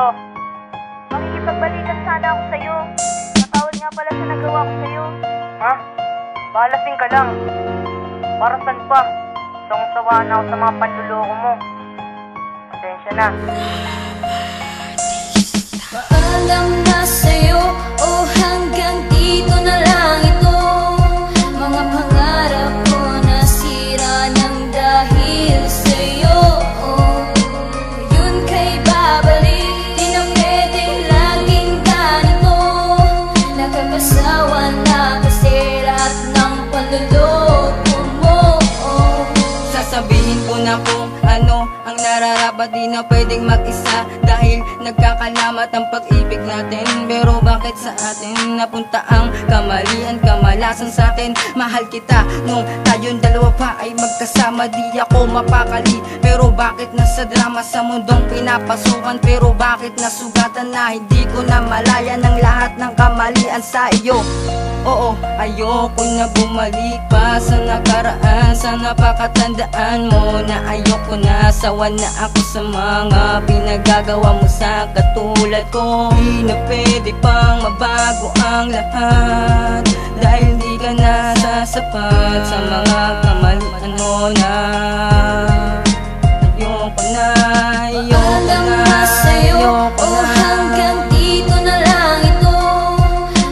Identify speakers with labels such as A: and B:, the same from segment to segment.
A: to? Makikipagbalikan sana ako sa'yo. Matawad nga pala sa nagawa ko sa'yo. Ha? Balasing ka lang. Para saan pa? Sawang-sawa na ako sa mga panluloko mo. Pasensya na.
B: Paalam na sa'yo, oh hanggang dito na lang ito. Mga pangarap ko nasira ng dahil sa'yo. Yun kay babalik, di na pwedeng laging ganito. Nakakasawa na kasi lahat ng panluloko mo.
C: Sasabihin ko na kung ano ang nararapat, di na pwedeng mag-isa dahil nagkakalamat ang pag-ibig natin. Pero bakit sa atin napunta ang kamalian, kamalasan sa atin? Mahal kita nung tayong dalawa pa ay magkasama, di ako mapakali. Pero bakit nasa drama sa mundong pinapasukan? Pero bakit nasugatan na hindi ko na malaya ng lahat ng kamalian sa iyo? Oo, ayoko na bumalik pa sa nakaraan. Sa napakatandaan mo na ayoko na. Sawa na ako sa mga pinagagawa mo sa katulad ko. Di na pwede pang mabago ang lahat dahil di ka na sasapat sa mga kamalian mo na. Ayoko na, ayoko na, ayoko na.
B: Hanggang dito na lang ito.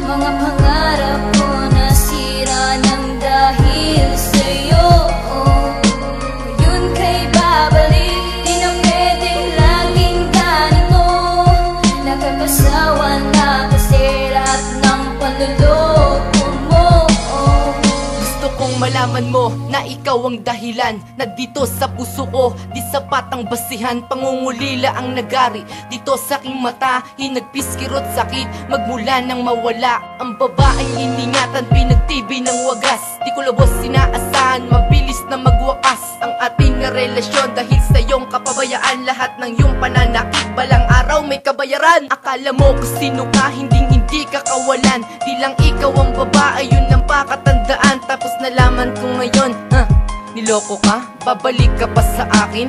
B: Mga pangarap ko nasira ng dahil sa'yo. Yun kay babalik, di na pwedeng laging ganito. Nakakasawa na kasi lahat ng panluloko mo.
D: Gusto kong malaman mo na ikaw ang dahilan na dito sa puso ko di sapat ang basihan. Pangungulila ang nagari dito sa aking mata. Hinagpiskirot sakit magmula nang mawala ang babaeng iningatan. Pinagtibi ng wagas, di ko lubos sinaasahan. Mabilis na magwakas ang ating na relasyon dahil sa iyong kapabayaan. Lahat ng iyong pananakit balang araw may kabayaran. Akala mo kung sino ka, hindi ka kawalan. Di lang ikaw ang babae, yun ang pakatandaan. Tapos nalaman ko ngayon, niloko ka? Babalik ka pa sa akin?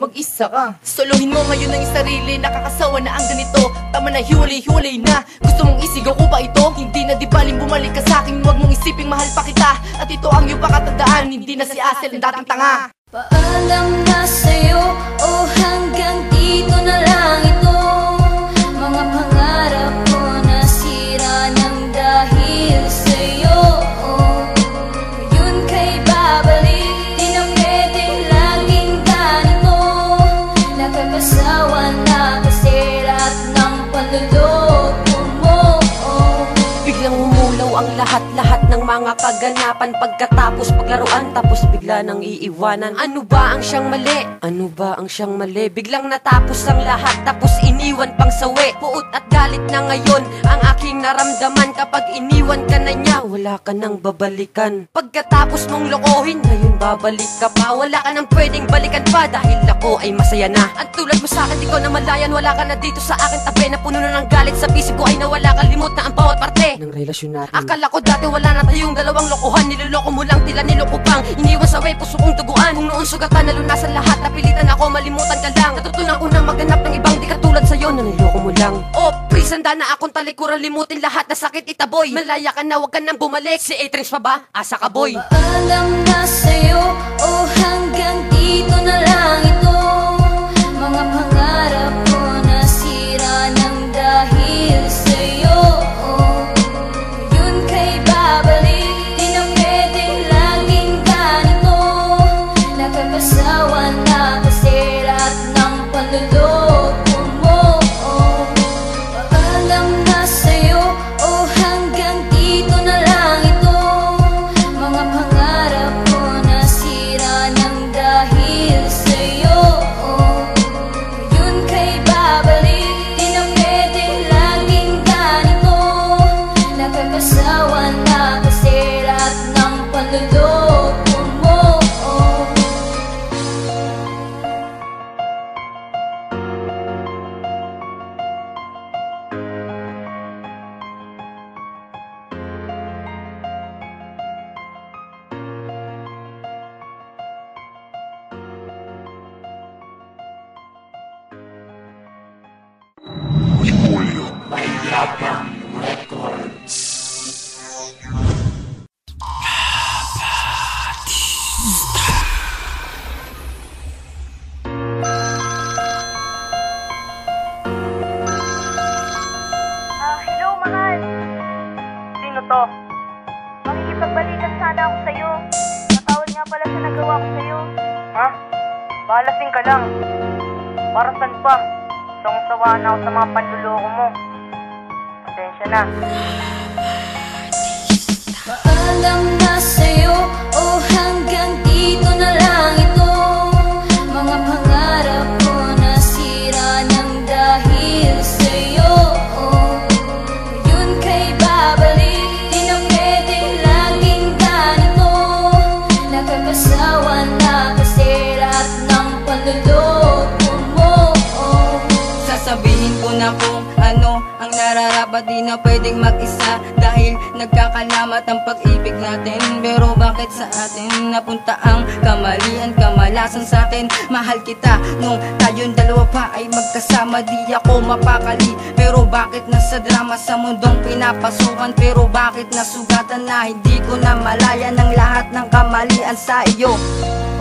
D: Mag-isa ka. Solohin mo ngayon ang iyong sarili. Nakakasawa na ang ganito. Tama na, hiwalay na. Gusto mong isigaw ko ba ito? Hindi na di baling bumalik ka sa akin. Huwag mong isiping mahal pa kita. At ito ang iyong pakatandaan. Hindi na si Asel ang dating tanga.
B: Paalam na sa'yo, oh hanggang dito na lang ito. Mga pangarap ko nasira ng dahil sa'yo. Yun kay babalik, di na pwedeng laging ganito. Nakakasawa na kasi lahat ng panluloko mo.
E: Biglang umulaw ang lahat-lahat ng mga kaganapan. Pagkatapos paglaruan, tapos bigla nang iiwanan. Ano ba ang siyang mali? Ano ba ang siyang mali? Biglang natapos ang lahat, tapos iniwan pang sawi. Puot at galit na ngayon ang aking naramdaman. Kapag iniwan ka na niya, wala ka nang babalikan. Pagkatapos mong lokohin, ngayon babalik ka pa. Wala ka nang pwedeng balikan pa dahil ako ay masaya na. Ang tulad mo sa akin, di ko na malayan. Wala ka na dito sa akin tabi, na puno na ng galit. Sa bisig ko ay nawala, kalimot na ang bawat parte ng relasyon natin. Akala ko dati wala na tayong dalawang lokohan. Niloloko mo lang, tila niloko pang iniwan sa way, puso kong tuguan. Kung noon sugatan, nalunasan lahat. Napilitan ako, malimutan ka lang. Natutunan ko na maghanap ng ibang di katulad sa'yo na niloko mo lang. Oh, please, handa na akong talikuran. Limutin lahat na sakit, itaboy. Malaya ka na, wag ka nang bumalik. Si A-Trins pa ba? Asa ka, boy.
B: Paalam na sa'yo, oh hanggang dito na lang ito. Mga pangarap ko nasira ng dahil sa'yo. Yun kay babalik, di na pwedeng laging ganito. Nakakasawa na kasi lahat ng panluloko mo. Paalam na sa'yo, oh hanggang dito na lang ito. Mga pangarap ko nasira ng dahil sa'yo. Yun kay babalik, di na pwedeng laging ganito. Nakakasawa na kasi lahat ng panluloko mo.
A: Hello, mahal. Sino to? Makikipagbalikan sana ako sa'yo. Matawad nga pala sa nagawa ko sa'yo. Ha? Balasing ka lang. Para saan pa? Sawang-sawa na ako sa mga panluloko mo. Pasensya na.
B: Paalam na sa'yo, oh hanggang dito na lang ito. Mga pangarap ko nasira ng dahil sa'yo. Yun kay babalik, di na pwede laging ganito. Nakakasawa na kasi lahat ng panluloko mo.
C: Sasabihin ko na kung ano ang nararapat, di na pwedeng mag-isa dahil nagkakalamat ang pag-ibig natin. Pero bakit sa atin napunta ang kamalian, kamalasan sa atin? Mahal kita nung tayong dalawa pa ay magkasama, di ako mapakali. Pero bakit nasa drama sa mundong pinapasukan? Pero bakit nasugatan na hindi ko na malaya ng lahat ng kamalian sa iyo?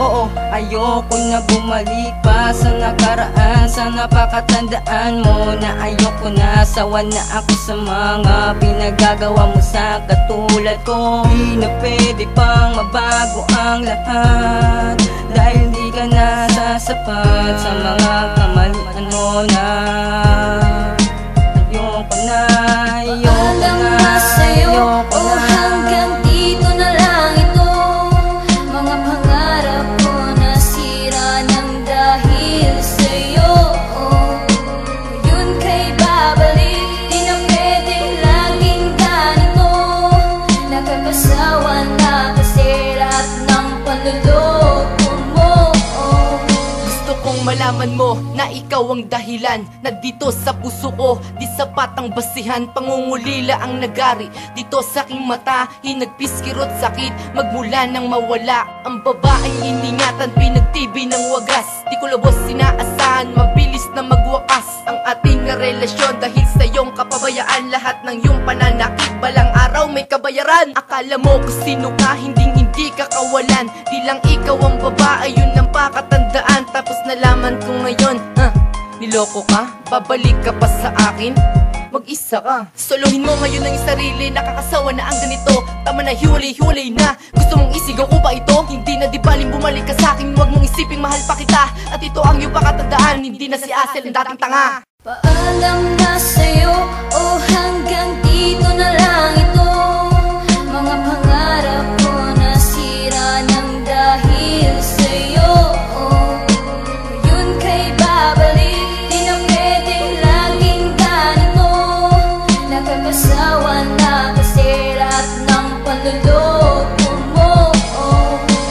C: Oo, ayoko na bumalik pa sa nakaraan. Sa napakatandaan mo na ayoko na. Sawa na ako sa mga pinagagawa mo sa katulad ko. Di na pwede pang mabago ang lahat dahil di ka na sasapat sa mga kamalian mo na. Ayoko na, ayoko
B: Paalam
C: na,
B: na sa'yo,
C: ayoko
B: oh
C: na.
B: hanggang dito na lang ito. Mga pangarap ko nasira ng dahil sa'yo. Yun kay babalik, di na pwede laging ganito. Nakakasawa na kasi lahat ng panluloko mo.
D: Gusto kong malaman mo na ikaw ang dahilan na dito sa puso ko di sapat ang basihan. Pangungulila ang nagari dito sa aking mata. Hinagpiskirot sakit magmula nang mawala ang babaeng iningatan. Pinagtibi ng wagas, di ko lubos sinaasahan. Mabilis na magwakas ang ating relasyon dahil sa iyong kapabayaan. Lahat ng iyong pananakit balang araw may kabayaran. Akala mo kung sino ka, hindi ka kawalan. Di lang ikaw ang babae, yun ang pakatandaan. Tapos nalaman ko ngayon, niloko ka? Babalik ka pa sa akin? Mag-isa ka. Solohin mo ngayon ang sarili, nakakasawa na ang ganito. Tama na, hiwalay-hiwalay na. Gusto mong isigaw ko ba ito? Hindi na di baling bumalik ka sa akin. Huwag mong isiping mahal pa kita. At ito ang iyong pakatandaan, hindi na si Asel ang dating tanga.
B: Paalam na sa'yo, oh hanggang dito na lang ito. Mga pangarap ko nasira ng dahil sa'yo. Yun kay babalik, di na pwede laging ganito. Nakakasawa na kasi lahat ng panluloko mo.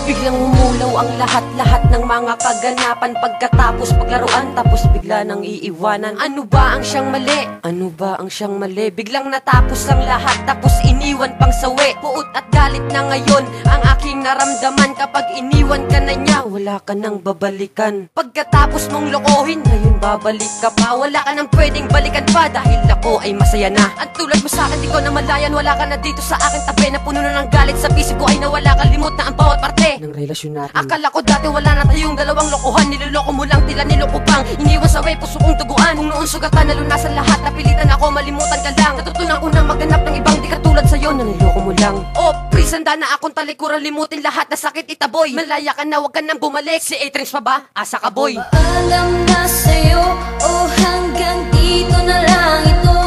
E: Biglang umulaw ang lahat-lahat ng mga kaganapan. Pagkatapos paglaruan, tapos bigla nang iiwanan. Ano ba ang siyang mali? Ano ba ang siyang mali? Biglang natapos ang lahat, tapos iniwan pang sawi. Puot at galit na ngayon ang aking naramdaman. Kapag iniwan ka na niya, wala ka nang babalikan. Pagkatapos mong lokohin, ngayon babalik ka pa. Wala ka nang pwedeng balikan pa dahil ako ay masaya na. At tulad mo sa akin, di ko na malayan. Wala ka na dito sa akin tabi, na puno na ng galit. Sa isip ko ay nawala, kalimot na ang bawat parte ng relasyon natin. Akala ko dati wala na tayong dalawang lokohan. Niloloko mo lang, tila niloko pang iniwan sa way, puso kong duguan. Kung noon sugatan, nalunasan lahat. Napilitan ako, malimutan ka lang. Natutunan ko na maghanap ng ibang di katulad sa'yo na niloko mo lang. Oh, please, handa na akong talikuran, limutin lahat na sakit itaboy. Malaya ka na, wag ka nang bumalik. Si A-Trins pa ba? Asa ka, boy.
B: Paalam na sa'yo, oh hanggang dito na lang ito.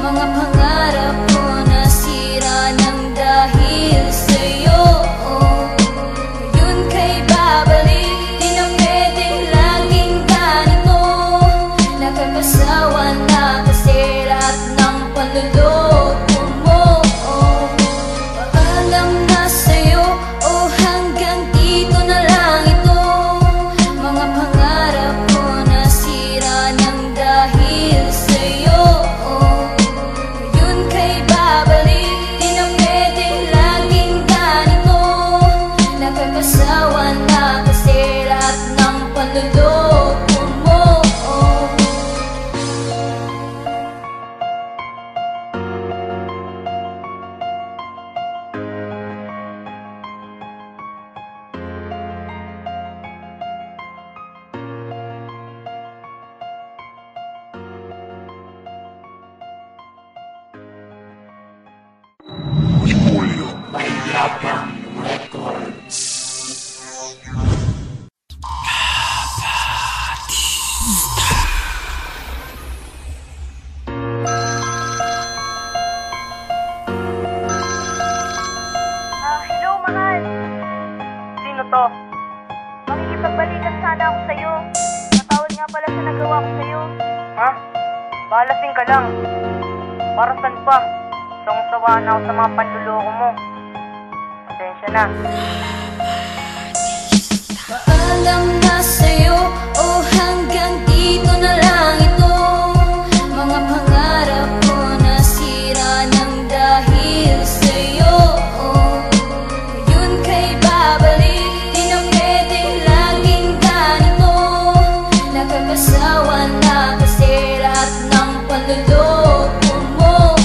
B: Mga pangarap ko nasira ng dahil sa'yo. Yun kay babalik, di na pwede laging ganito. Nakakasawa na kasi lahat ng panluloko mo. Paalam na sa'yo, oh hanggang dito na lang ito. Mga pangarap ko nasira ng
A: Hello, mahal. Sino to? Makikipagbalikan sana ako sa'yo. Natawad nga pala sa nagawa ko sa'yo. Ha? Balasing ka lang. Para saan pa? Sawang-sawa na ako sa mga panluloko mo. Pasensya na.
B: Paalam na sa'yo, oh hanggang dito na lang ito. Mga pangarap ko nasira ng dahil sa'yo. Yun kay babalik, di na pwedeng laging ganito. Nakakasawa na kasi lahat ng panluloko mo.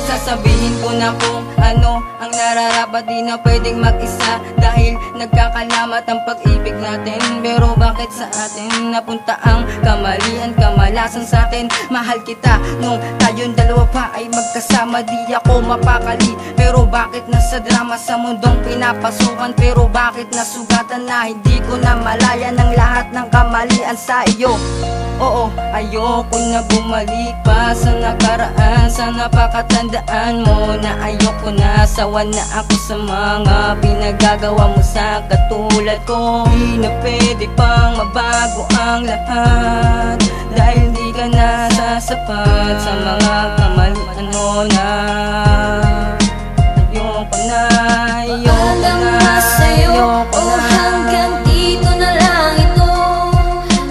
C: Sasabihin ko na kung ano ang nararapat, di na pwedeng mag-isa dahil nagkakalamat ang pag-ibig natin. Pero bakit sa atin napunta ang kamalian, kamalasan sa atin? Mahal kita nung tayong dalawa pa ay magkasama, di ako mapakali. Pero bakit nasa drama sa mundong pinapasukan? Pero bakit nasugatan na hindi ko na malaya ng lahat ng kamalian sa iyo? Oo, ayoko na bumalik pa sa nakaraan. Sa napakatandaan mo na ayoko na. Sawa na ako sa mga pinagagawa mo sa katulad ko. Di na pwede pang mabago ang lahat dahil di ka na sasapat sa mga kamalian mo na. Ayoko na, ayoko
B: Paalam
C: na,
B: na sa'yo,
C: ayoko
B: oh
C: na.
B: hanggang dito na lang ito.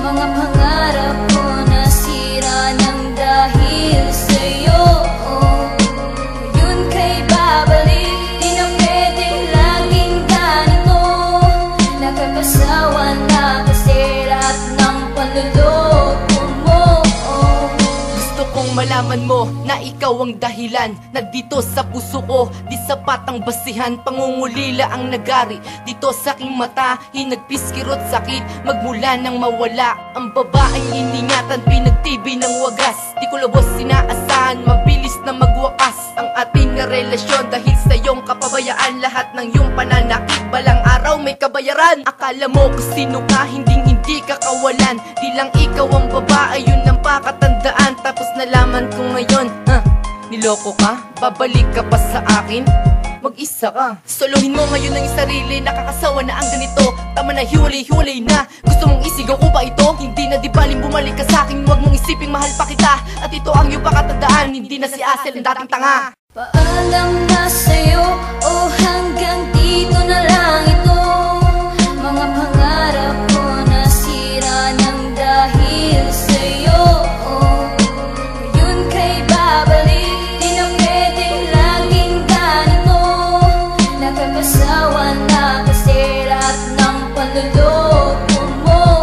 B: Mga pangarap ko nasira ng dahil sa'yo. Yun kay babalik, di na pwedeng laging ganito. Nakakasawa na kasi lahat ng panluloko mo.
D: Gusto kong malaman mo na ikaw ang dahilan na dito sa puso ko di sapat ang basihan. Pangungulila ang nagari dito sa aking mata. Hinagpis, kirot, sakit magmula nang mawala ang babaeng iningatan. Pinagtibi ng wagas, di ko lubos sinaasahan, mabilis na magwakas ang ating na relasyon. Dahil sa iyong kapabayaan, lahat ng iyong pananakit balang araw may kabayaran. Akala mo kung sino ka, hindi ka kawalan. Di lang ikaw ang babae, yun ang pakatandaan. Tapos nalaman ko ngayon, niloko ka? Babalik ka pa sa akin? Mag-isa ka. Solohin mo ngayon ang iyong sarili, nakakasawa na ang ganito. Tama na, hiwalay-hiwalay na. Gusto mong isigaw ko pa ito? Hindi na di baling bumalik ka sa akin. Huwag mong isiping mahal pa kita. At ito ang iyong pakatandaan, hindi na si Asel ang dating tanga.
B: Paalam na sa'yo, oh hanggang dito na lang ito. Mga pangarap ko nasira ng dahil sa'yo. Yun kay babalik, di na pwedeng laging ganito. Nakakasawa na kasi lahat ng panluloko mo.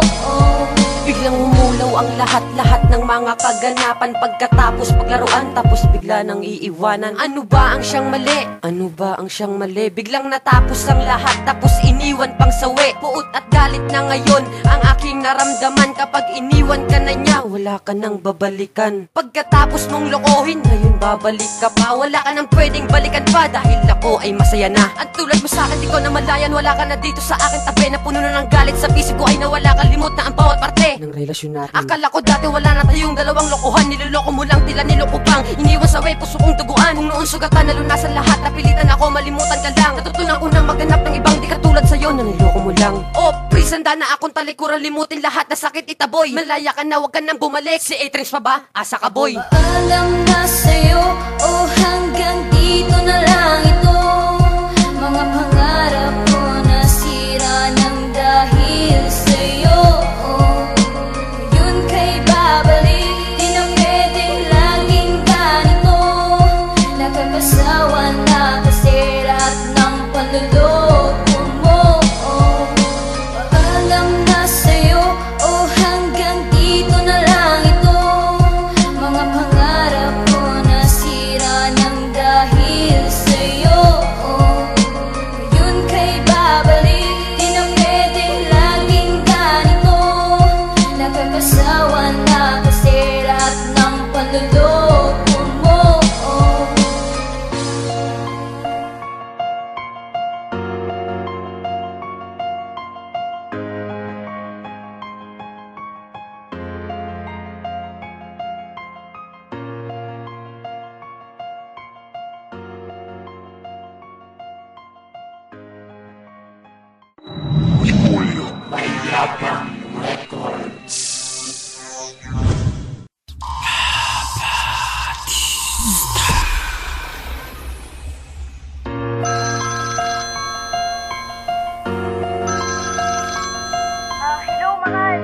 E: Biglang umulaw ang lahat-lahat ng mga kaganapan. Pagkatapos paglaruan, tapos bigla nang iiwanan. Ano ba ang siyang mali? Ano ba ang siyang mali? Biglang natapos ang lahat, tapos iniwan pang sawi. Puot at galit na ngayon ang aking naramdaman. Kapag iniwan ka na niya, wala ka nang babalikan. Pagkatapos mong lokohin, ngayon babalik ka pa. Wala ka nang pwedeng balikan pa dahil ako ay masaya na. At tulad mo sa akin, di ko na malayan. Wala ka na dito sa akin tabi, na puno na ng galit. Sa bisig ko ay nawala, kalimot na ang bawat parte ng relasyon natin. Akala ko dati wala na tayong dalawang lokohan. Niloloko mo lang, tila niloko pang iniwan sa way, puso kong duguan. Kung noon sugatan, nalunasan lahat. Napilitan ako, malimutan ka lang. Natutunan ko nang maghanap ng ibang di katulad sa'yo na niloko mo lang. Oh, please, handa na akong talikuran, limutin lahat na sakit itaboy. Malaya ka na, wag ka nang bumalik. Si Atrix pa ba? Asa ka, boy.
B: Paalam na sa'yo, oh hanggang dito na lang ito. Mga pangarap ko nasira ng dahil sa'yo. Yun kay babalik, di na pwedeng laging ganito. Nakakasawa na kasi lahat ng panluloko mo. Paalam na sa'yo, oh hanggang dito na lang ito. Mga pangarap ko nasira ng dahil sa'yo.
A: Hello, mahal.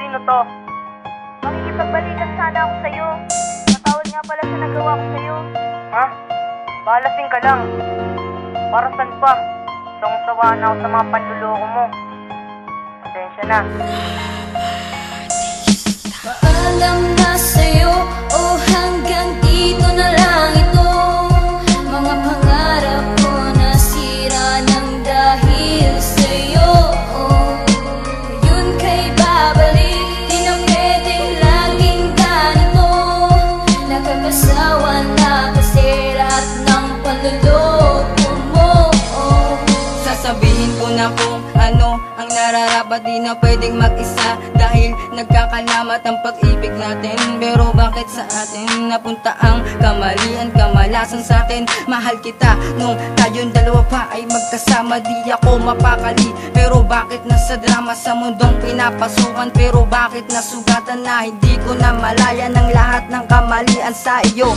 A: Sino to? Makikipagbalikan sana ako sa'yo. Matawad nga pala sa nagawa ko sa'yo. Ha? Balasing ka lang. Para saan pa? Sawang-sawa na ako sa mga panluloko mo. Pasensya na.
B: Paalam na sa'yo, oh hanggang dito na lang ito. Mga pangarap ko nasira ng dahil sa'yo. Yun kay babalik, di na pwede laging ganito. Nakakasawa na kasi lahat ng panluloko mo.
C: Sasabihin ko na kung ano ang nararapat, di na pwedeng mag-isa dahil nagkakalamat ang pag-ibig natin. Pero bakit sa atin napunta ang kamalian, kamalasan sa atin? Mahal kita nung tayong dalawa pa ay magkasama, di ako mapakali. Pero bakit nasa drama sa mundong pinapasukan? Pero bakit nasugatan na hindi ko na malaya ng lahat ng kamalian sa iyo?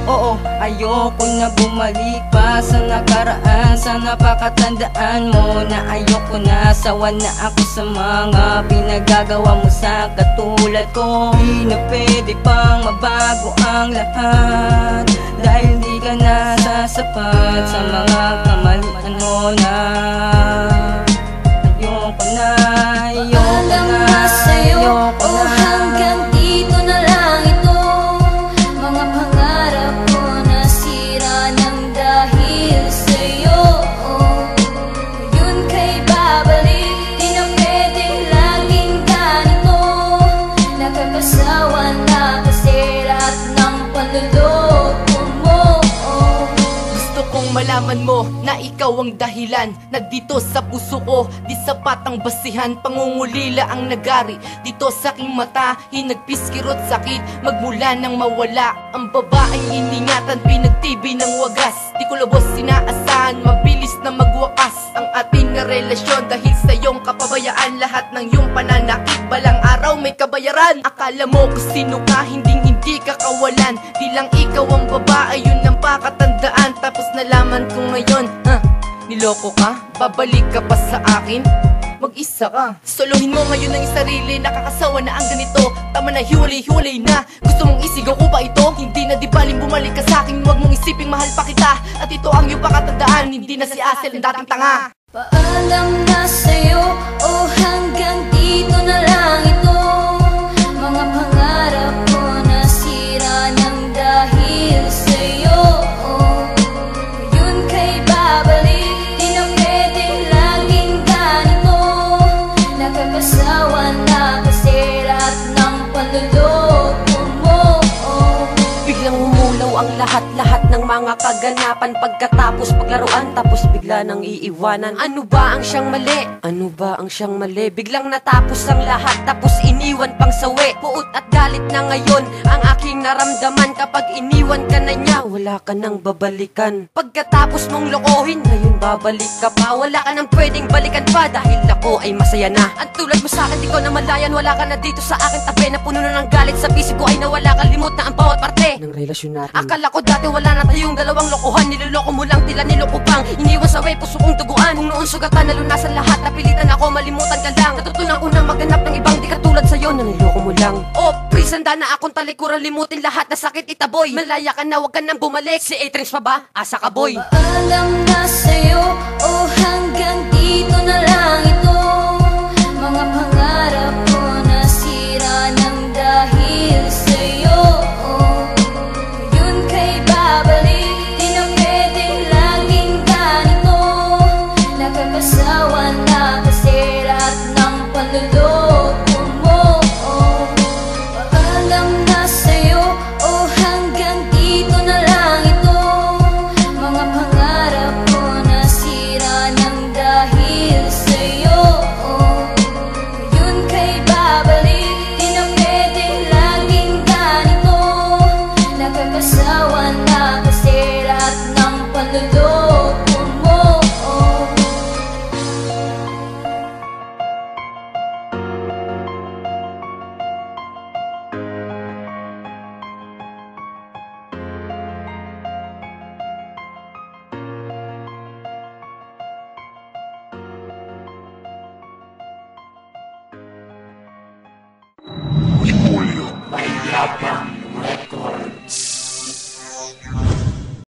C: Oo, ayoko na bumalik pa sa nakaraan. Sa napakatandaan mo na ayoko na. Sawa na ako sa mga pinagagawa mo sa katulad ko. Di na pwede pang mabago ang lahat dahil di ka na sasapat sa mga kamalian mo na. Ayoko na, ayoko
B: Paalam
C: na,
B: na sa'yo,
C: ayoko
B: oh
C: na.
B: hanggang dito na lang ito. Mga pangarap ko nasira ng dahil sa'yo. Yun kay babalik, di na pwede laging ganito. Nakakasawa na kasi lahat ng panluloko mo.
D: Gusto kong malaman mo na ikaw ang dahilan na dito sa puso ko di sapat ang basihan. Pangungulila ang nagari dito sa aking mata. Hinagpiskirot sakit magmula nang mawala ang babaeng iningatan, pinagtibi ng wagas. Di ko lubos sinaasahan, mabilis na magwakas ang ating na relasyon. Dahil sa iyong kapabayaan, lahat ng iyong pananakit balang araw may kabayaran. Akala mo kung sino ka, hindi ka kawalan. Di lang ikaw ang babae, yun ang pakatandaan. Tapos nalaman ko ngayon, niloko ka? Babalik ka pa sa akin? Mag-isa ka. Solohin mo ngayon ang sarili, nakakasawa na ang ganito. Tama na, hiwalay na. Gusto mong isigaw ko ba ito? Hindi na di baling bumalik ka sa akin. Huwag mong isiping mahal pa kita. At ito ang iyong pakatandaan, hindi na si Asel ang dating tanga.
B: Paalam na sa'yo, oh hanggang dito na lang ito. Mga pangarap ko nasira ng dahil sa'yo. Yun kay babalik, di na pwede laging ganito. Nakakasawa na kasi lahat ng panluloko mo.
E: Biglang umulaw ang lahat-lahat ng mga kaganapan. Pagkatapos paglaruan, tapos bigla nang iiwanan. Ano ba ang siyang mali? Ano ba ang siyang mali? Biglang natapos ang lahat, tapos iniwan pang sawi. Puot at galit na ngayon ang aking naramdaman. Kapag iniwan ka na niya, wala ka nang babalikan. Pagkatapos mong lokohin, ngayon babalik ka pa. Wala ka nang pwedeng balikan pa dahil ako ay masaya na. Ang tulad mo sa akin, di ko na malayan. Wala ka na dito sa akin tabi, na puno na ng galit. Sa bisig ko ay nawala, kalimot na ang bawat parte ng relasyon natin. Akala ko dati wala na tayong dalawang lokohan. Niloloko mo lang, tila niloko pang iniwan sa way, puso kong tuguan. Kung noon sugatan, nalunasan lahat. Napilitan ako, malimutan ka lang. Natutunan ko nang maghanap ng ibang di katulad sa'yo na niloko mo lang. Oh, please, handa na akong talikuran, limutin lahat na sakit itaboy. Malaya ka na, wag ka nang bumalik. Si A-Trins pa ba? Asa ka, boy.
B: Paalam na sa'yo, oh hanggang dito na lang ito. Mga pangarap ko nasira ng dahil sa'yo. Yun kay babalik, di na pwede laging ganito. Nakakasawa na kasi lahat ng panluloko mo. Paalam na sa'yo, oh hanggang dito na lang ito. Mga pangarap ko nasira ng dahil sa'yo. Yun kay babalik, di na pwede laging ganito. Nakakasawa na kasi lahat ng panluloko mo.
F: Love